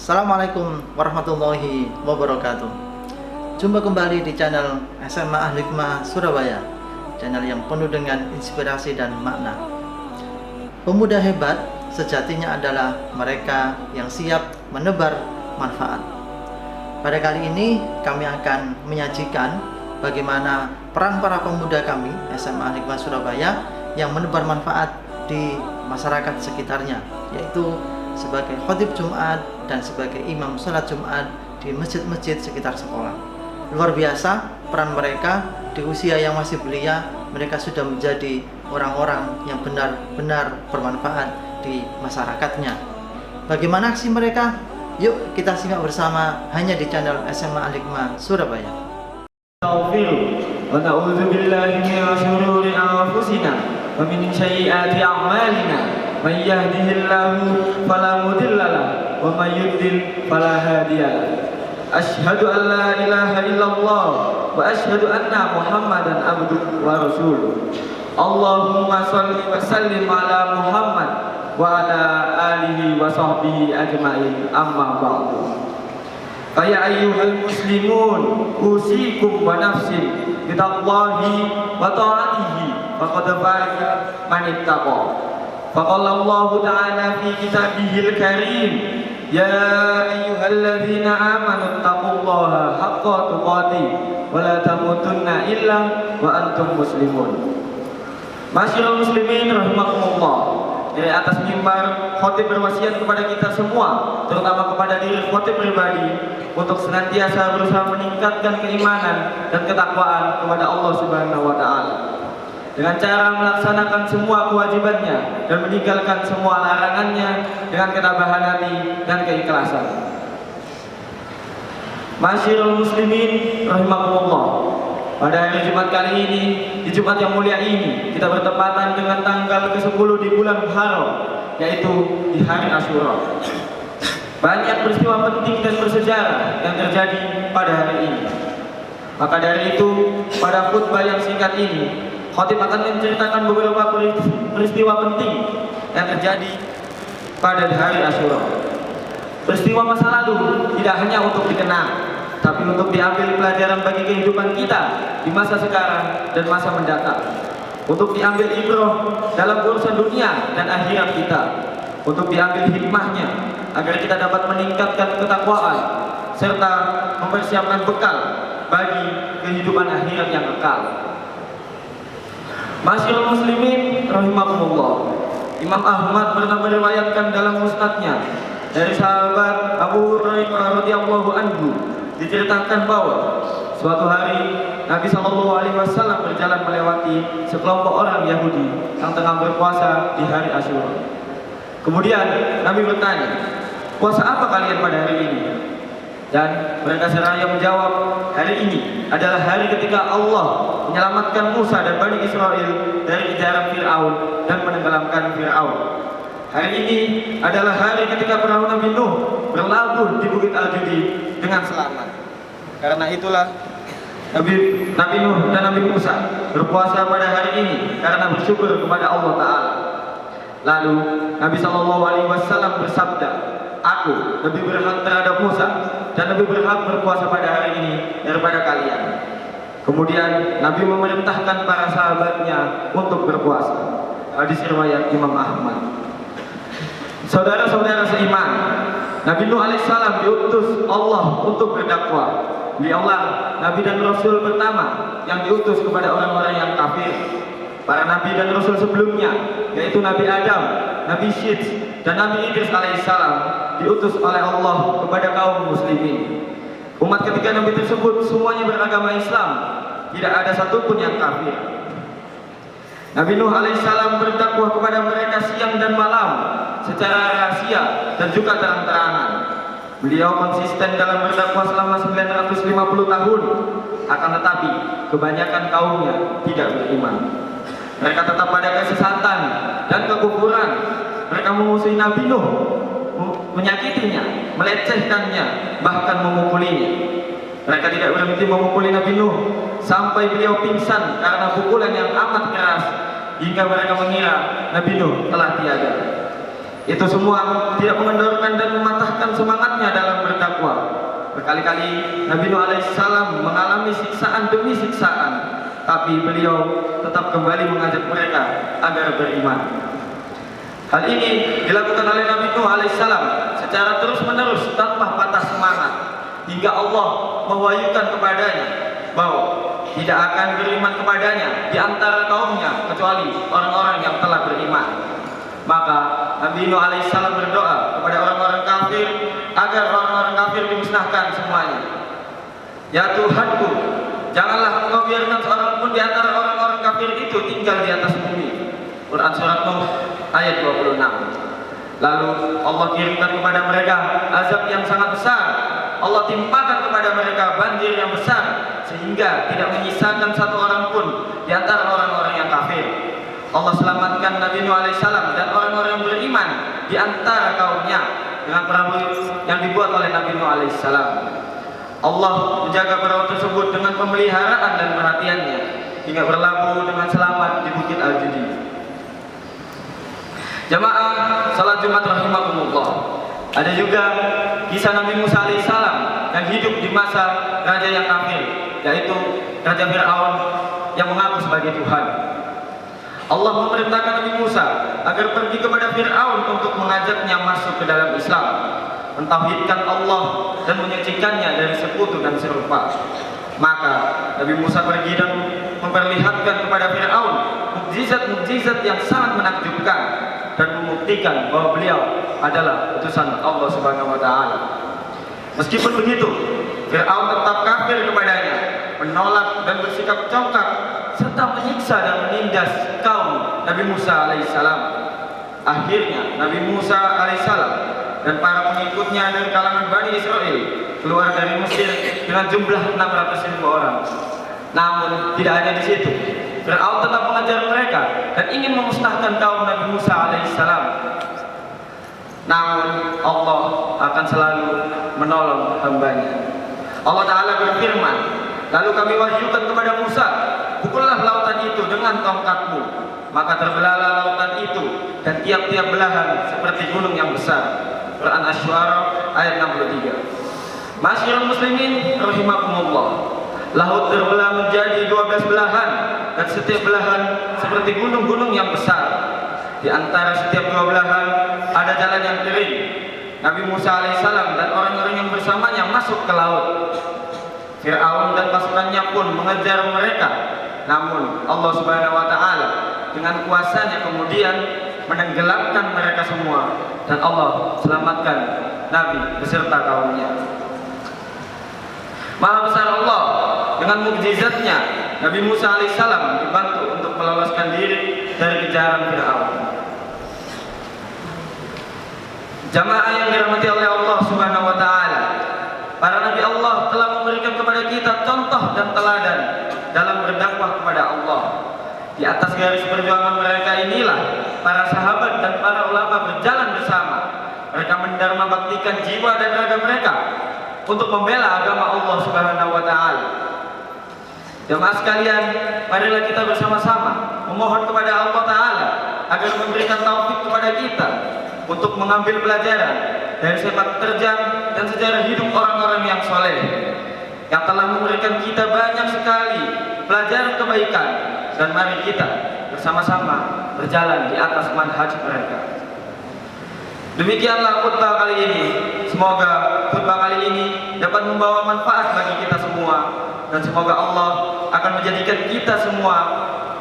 Assalamualaikum warahmatullahi wabarakatuh. Jumpa kembali di channel SMA Al-Hikmah Surabaya, channel yang penuh dengan inspirasi dan makna. Pemuda hebat sejatinya adalah mereka yang siap menebar manfaat. Pada kali ini kami akan menyajikan bagaimana peran para pemuda kami SMA Al-Hikmah Surabaya yang menebar manfaat di masyarakat sekitarnya, yaitu sebagai khotib Jumat dan sebagai imam salat Jumat di masjid-masjid sekitar sekolah. Luar biasa peran mereka di usia yang masih belia. Mereka sudah menjadi orang-orang yang benar-benar bermanfaat di masyarakatnya. Bagaimana aksi mereka? Yuk kita simak bersama hanya di channel SMA Al-Hikmah Surabaya. Wa na'udzu billahi min syururi anfusina wa min sayyiati a'malina. Man yahdihillahu fala mudilla lahu wa may yudlil fala hadiya lahu. Asyhadu an la ilaha illallah wa asyhadu anna Muhammadan abduhu wa rasuluh. Allahumma shalli wa sallim ala Muhammad wa ala alihi wa sahbihi ajma'in, amma ba'du. Fa ayyuhal muslimun, usikum wa nafsi bittallahi wa ta'atihi faqad faza man ittaqa. Faqala Allah Ta'ala fi kitabihil karim, ya ayyuhalladzina amanu taqullaha haqqa tuqatih wa la tamutunna illa wa antum muslimun. Masyaallah muslimin rahimakumullah. Dari atas mimbar khotib berwasiat kepada kita semua, terutama kepada diri khotib pribadi, untuk senantiasa berusaha meningkatkan keimanan dan ketakwaan kepada Allah Subhanahu wa Ta'ala dengan cara melaksanakan semua kewajibannya dan meninggalkan semua larangannya dengan ketabahan hati dan keikhlasan. Masyaallah muslimin rahimakumullah. Pada hari Jumat kali ini, di Jumat yang mulia ini, kita bertepatan dengan tanggal ke-10 di bulan Muharram, yaitu di hari Asyura. Banyak peristiwa penting dan bersejarah yang terjadi pada hari ini. Maka dari itu, pada khutbah yang singkat ini, khotib akan menceritakan beberapa peristiwa penting yang terjadi pada hari Asyura. Peristiwa masa lalu tidak hanya untuk dikenang, tapi untuk diambil pelajaran bagi kehidupan kita di masa sekarang dan masa mendatang. Untuk diambil ibrah dalam urusan dunia dan akhirat kita. Untuk diambil hikmahnya agar kita dapat meningkatkan ketakwaan serta mempersiapkan bekal bagi kehidupan akhirat yang kekal. Masyaallah muslimin rahimakumullah. Imam Ahmad pernah meriwayatkan dalam musnadnya dari sahabat Abu Hurairah radhiyallahu anhu, diceritakan bahwa suatu hari Nabi SAW berjalan melewati sekelompok orang Yahudi yang tengah berpuasa di hari Asyura. Kemudian Nabi bertanya, "Puasa apa kalian pada hari ini?" Dan mereka seraya menjawab, "Hari ini adalah hari ketika Allah menyelamatkan Musa dan Bani Israel dari kejaran Fir'aun dan menenggelamkan Fir'aun. Hari ini adalah hari ketika perahu Nabi Nuh berlabuh di Bukit Al-Judi dengan selamat. Karena itulah Nabi Nuh dan Nabi Musa berpuasa pada hari ini karena bersyukur kepada Allah Ta'ala." Lalu Nabi SAW bersabda, "Aku lebih berhak terhadap Musa dan lebih berhak berpuasa pada hari ini daripada kalian." Kemudian Nabi memerintahkan para sahabatnya untuk berpuasa. Hadis riwayat Imam Ahmad. Saudara-saudara seiman, Nabi Nuh alaihissalam diutus Allah untuk berdakwah. Beliaulah Nabi dan Rasul pertama yang diutus kepada orang-orang yang kafir. Para Nabi dan Rasul sebelumnya, yaitu Nabi Adam, Nabi Syed, dan Nabi Idris alaihissalam, diutus oleh Allah kepada kaum muslimin. Umat ketiga Nabi tersebut semuanya beragama Islam, tidak ada satupun yang kafir. Nabi Nuh alaihissalam berdakwah kepada mereka siang dan malam secara rahasia dan juga terang-terangan. Beliau konsisten dalam berdakwah selama 950 tahun, akan tetapi kebanyakan kaumnya tidak beriman. Mereka tetap pada kesesatan dan kekufuran. Mereka memusuhi Nabi Nuh, menyakitinya, melecehkannya, bahkan memukulinya. Mereka tidak berhenti memukuli Nabi Nuh sampai beliau pingsan karena pukulan yang amat keras, hingga mereka mengira Nabi Nuh telah tiada. Itu semua tidak mengendorkan dan mematahkan semangatnya dalam berdakwah. Berkali-kali Nabi Nuh alaihissalam mengalami siksaan demi siksaan, tapi beliau tetap kembali mengajak mereka agar beriman. Hal ini dilakukan oleh Nabi Nuh alaihissalam secara terus-menerus tanpa patah semangat, hingga Allah mewahyukan kepadanya bahwa tidak akan beriman kepadanya di antara kaumnya kecuali orang-orang yang telah beriman. Maka Nabi Nuh alaihissalam berdoa kepada orang-orang kafir agar orang-orang kafir dimusnahkan semuanya. Ya Tuhanku, janganlah Engkau biarkan seorang pun di antara orang-orang kafir itu tinggal di atas bumi. Quran surat Nuh ayat 26. Lalu Allah kirimkan kepada mereka azab yang sangat besar. Allah timpakan kepada mereka banjir yang besar sehingga tidak menyisakan satu orang pun di antara orang-orang yang kafir. Allah selamatkan Nabi Nuh alaihissalam dan orang-orang yang beriman di antara kaumnya dengan perahu yang dibuat oleh Nabi Nuh alaihissalam. Allah menjaga perahu tersebut dengan pemeliharaan dan perhatiannya hingga berlabuh dengan selamat di Bukit Al-Judi. Jamaah salat Jumat rahimakumullah. Ada juga kisah Nabi Musa alaihissalam yang hidup di masa raja yang kafir, yaitu Raja Fir'aun yang mengaku sebagai Tuhan. Allah memerintahkan Nabi Musa agar pergi kepada Fir'aun untuk mengajaknya masuk ke dalam Islam, mentauhidkan Allah dan menyucikannya dari sekutu dan serupa. Maka Nabi Musa pergi dan memperlihatkan kepada Fir'aun mukjizat-mukjizat yang sangat menakjubkan dan membuktikan bahwa beliau adalah utusan Allah Subhanahu wa taala. Meskipun begitu, Fir'aun tetap kafir kepadanya, menolak dan bersikap congkak serta menyiksa dan menindas kaum Nabi Musa alaihissalam. Akhirnya Nabi Musa alaihissalam dan para pengikutnya dari kalangan Bani Israel keluar dari Mesir dengan jumlah 600.000 orang. Namun tidak hanya di situ, Fir'aun tetap mengajar mereka dan ingin memusnahkan kaum Nabi Musa alaihissalam. Namun Allah akan selalu menolong hambanya. Allah Ta'ala berfirman, lalu kami wahyukan kepada Musa, pukullah lautan itu dengan tongkatmu. Maka terbelahlah lautan itu dan tiap-tiap belahan seperti gunung yang besar. Quran Asy-Syu'ara ayat 63. Masyiral muslimin rahimakumullah. Laut terbelah menjadi 12 belahan dan setiap belahan seperti gunung-gunung yang besar. Di antara setiap dua belahan ada jalan yang kering. Nabi Musa alaihissalam dan orang-orang yang bersamanya masuk ke laut. Fir'aun dan pasukannya pun mengejar mereka. Namun Allah Subhanahu wa taala dengan kuasanya kemudian menenggelamkan mereka semua dan Allah selamatkan Nabi beserta kaumnya. Maha besar Allah dengan mukjizatnya, Nabi Musa alaihissalam dibantu untuk meloloskan diri dari kejaran Fir'aun. Jamaah yang dirahmati oleh Allah Subhanahu wa taala, para nabi Allah telah memberikan kepada kita contoh dan teladan dalam berdakwah kepada Allah. Di atas garis perjuangan mereka inilah para sahabat dan para ulama berjalan bersama. Mereka mendharma baktikan jiwa dan raga mereka untuk membela agama Allah Subhanahu wa taala. Jemaah sekalian, marilah kita bersama-sama memohon kepada Allah Ta'ala agar memberikan taufik kepada kita untuk mengambil pelajaran dari sepak terjang dan sejarah hidup orang-orang yang soleh yang telah memberikan kita banyak sekali pelajaran kebaikan, dan mari kita bersama-sama berjalan di atas manhaj mereka. Demikianlah khutbah kali ini. Semoga khutbah kali ini dapat membawa manfaat bagi kita semua, dan semoga Allah akan menjadikan kita semua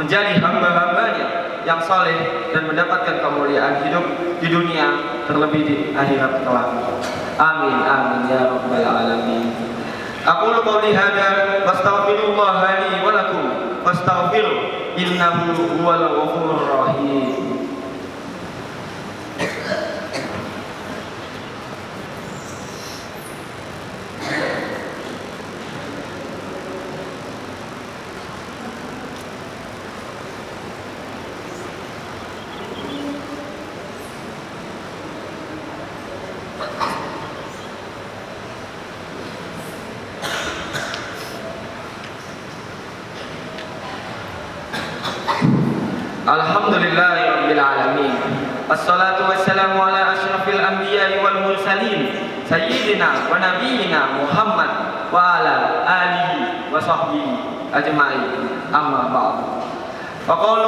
menjadi hamba-hambanya yang saleh dan mendapatkan kemuliaan hidup di dunia terlebih di akhirat kelak. Amin amin ya rabbal alamin. Aqulu qouli hadza wastaghfirullah li wa lakum fastaghfiru innahu huwal ghafurur rahim. Alhamdulillahirabbil alamin. Wassalatu wassalamu ala asyrafil anbiya'i wal mursalin sayyidina wa nabiyyina Muhammad wa ala alihi wa sahbihi ajma'in. Amma ba'd. Faqala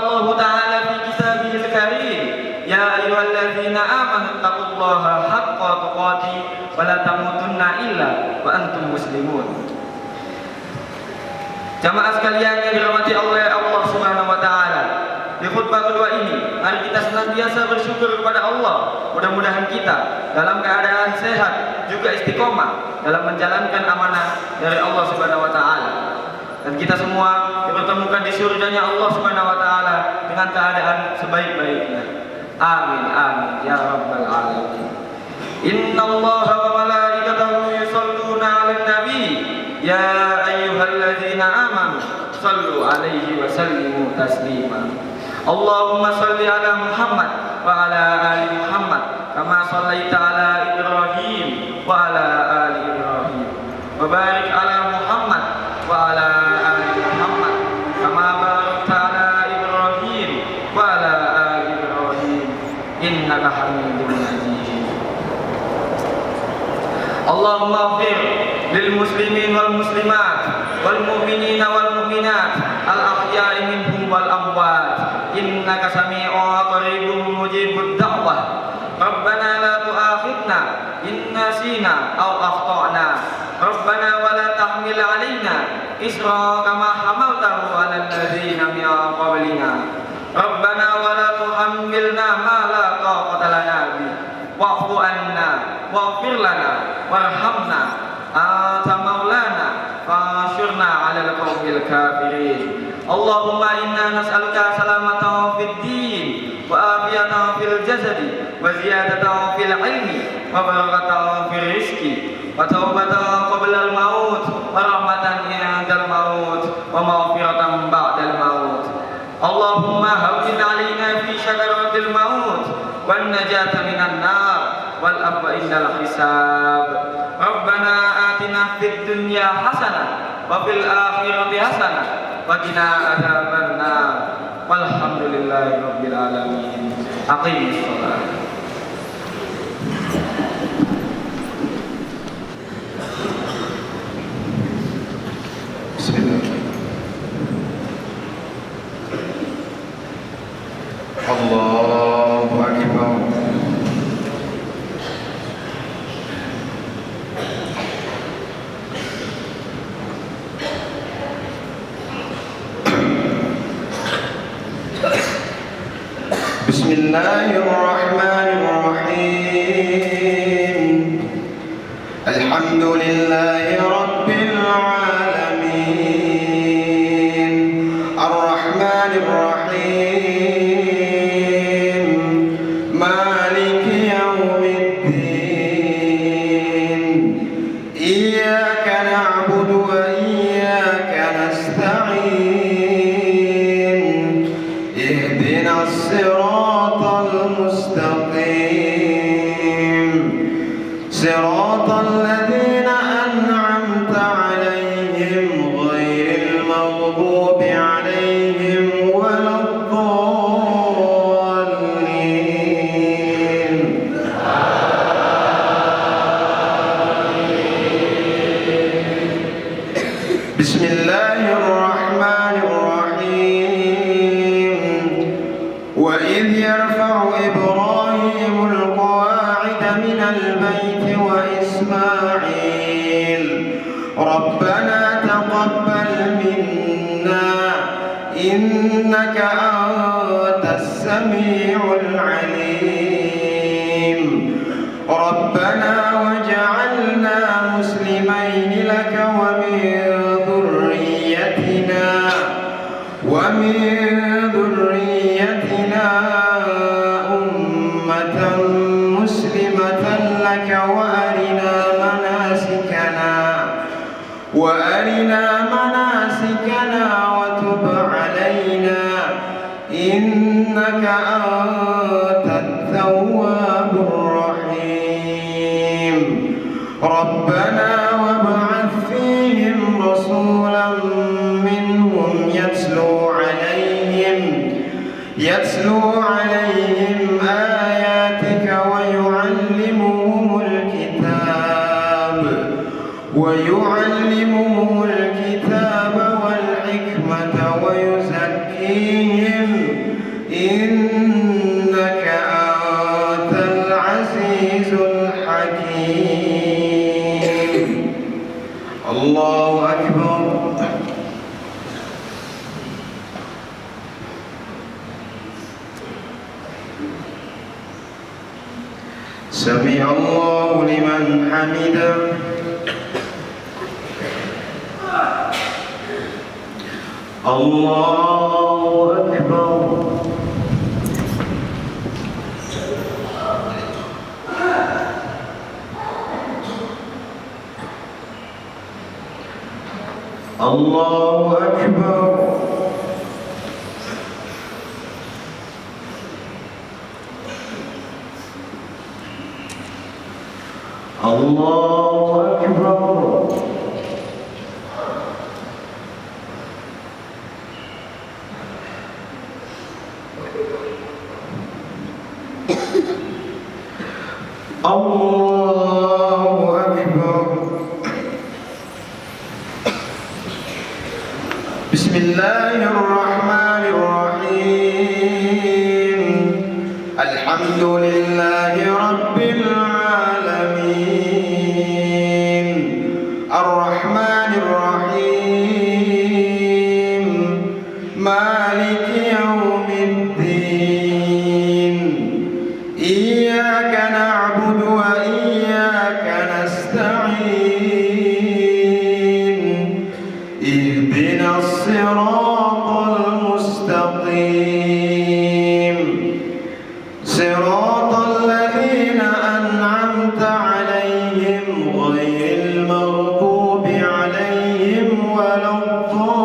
Allah Ta'ala fi kitabihil karim, ya ayyuhalladzina amanu taqullaha haqqa tuqatih wa la tamutunna illa wa antum muslimun. Jamaah sekalian yang dirahmati oleh Allah Subhanahu wa taala, di khutbah kedua ini mari kita senantiasa bersyukur kepada Allah. Mudah-mudahan kita dalam keadaan sehat juga istiqomah dalam menjalankan amanah dari Allah Subhanahu wa taala, dan kita semua dipertemukan di surganya Allah Subhanahu wa taala dengan keadaan sebaik-baiknya. Amin amin ya rabbal alamin. Innallaha wa malaikatahu yusholluna 'alan nabi ya ayyuhalladzina amanu shallu 'alaihi wa sallimu taslima. Allahumma shalli 'ala Muhammad wa 'ala ali Muhammad kama shallaita 'ala Ibrahim wa 'ala ali Ibrahim wa barik 'ala Muhammad wa 'ala ali Muhammad kama barakta 'ala Ibrahim wa 'ala ali Ibrahim innaka Hamidum Majid. Allahumma ighfir lil muslimin wal muslimat wal mu'minina wal mu'minat al ahya'i minhum wal amwat innaka sami'un qaribun mujibud da'wah. Rabbana la tu'akhidna in nasina aw akhtana. Rabbana wa la tahmil 'alaina isra kama hamaltahu 'alal ladzina min qablina. Rabbana wa la tuhammilna ma la taqata lana bihi wa'fu 'anna waghfir lana warhamna anta maulana fansurna 'alal qaumil kafirin. Allahumma inna nas'aluka salamatan fid din wa afiyatan fil jasadi wa ziyadatan fil ilmi wa barakatan fil rizqi wa taubatan qabla al maut wa rahmatan indal maut wa maghfiratan ba'dal maut. Allahumma hawwin 'alaina fi syakaratil maut wan najata minan nar wal afwa indal hisab. Rabbana atina fid dunya hasanah wa fil akhirati hasanah wa qina adzabannar. Walhamdulillahi rabbil alamin. Aqimis shalah. Bismillah. Allahu akbar. Bismillahirrahmanirrahim. Alhamdulillahi rabbil alamin. Ar-Rahmanir Rahim. Maliki yaumiddin. Iyyaka na'budu wa iyyaka nasta'in. Ihdinas siratal mustaqim. Siratal ladzina an'amta 'alaihim ghairil maghdubi 'alaihim waladdallin. Bismillahirrahmanirrahim. Wa idh yarfa'u Ibrahimul qawa'ida minal baiti wa Ismail. Rabbana taqabbal minna innaka antas sami'ul 'alim. Rabbana waj'alna muslimaini laka wa min dhurriyyatina ummatan muslimatan laka wa arina manasikana wa tub 'alaina innaka antat tawwabur rahim. Rabbana wab'ath fihim rasulan minhum yatlu ويعلمهم الكتاب والحكمة ويزكيهم إنك أنت العزيز الحكيم. الله أكبر. سمع الله لمن حمده. الله أكبر. الله أكبر. الله أكبر. الله أكبر. بسم الله الرحمن الرحيم. الحمد لله رب العالمين الرحمن الرحيم مالك يوم الدين إياك نعبد وإياك نستعين اهدنا الصراط المستقيم صراط الذين أنعمت عليهم غير المغضوب عليهم ولا الضالين.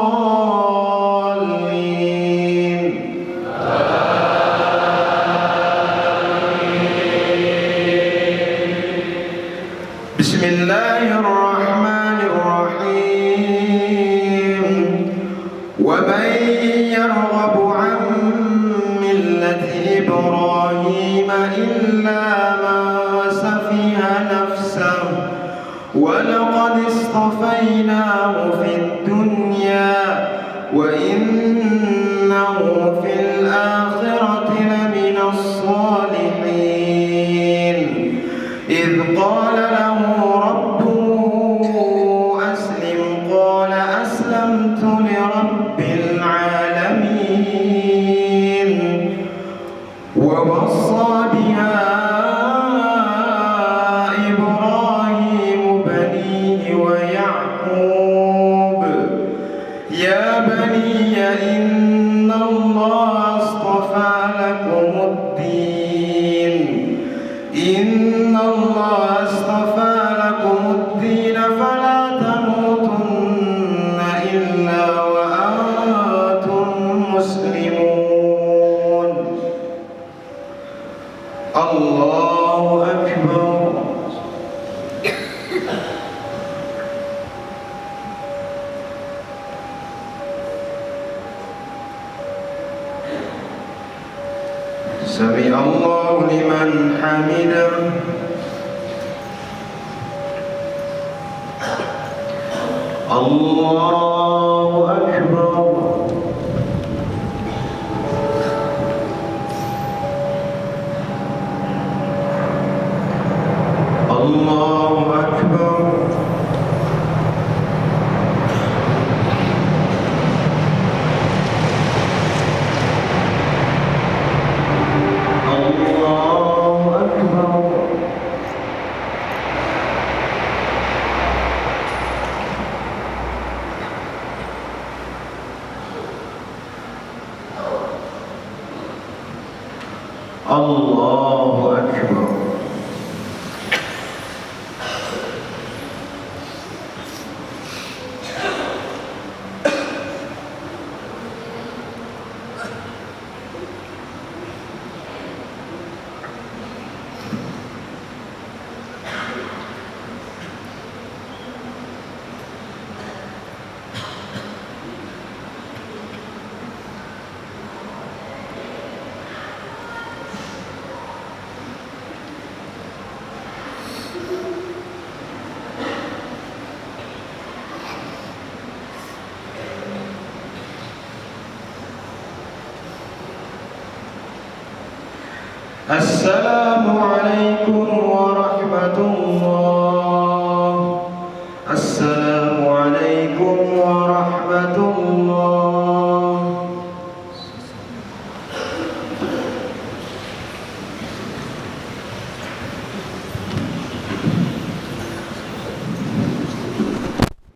بسم الله الرحمن الرحيم. ومن يرغب عن ملة إبراهيم إلا من سفه نفسه ولقد اصطفيناه في الدنيا وإنه في الآخرة لمن الصالحين. إذ قال له ربه أسلم قال أسلمت لرب العالمين. ووصى بها إبراهيم بنيه ويعقوب يا بني إن الله اصطفى لكم الدين فلا تموتن إلا وأنتم مسلمون. الله أكبر. سمع الله لمن حمده. الله أكبر. الله أكبر. الله أكبر. السلام عليكم ورحمة الله. السلام عليكم ورحمة الله.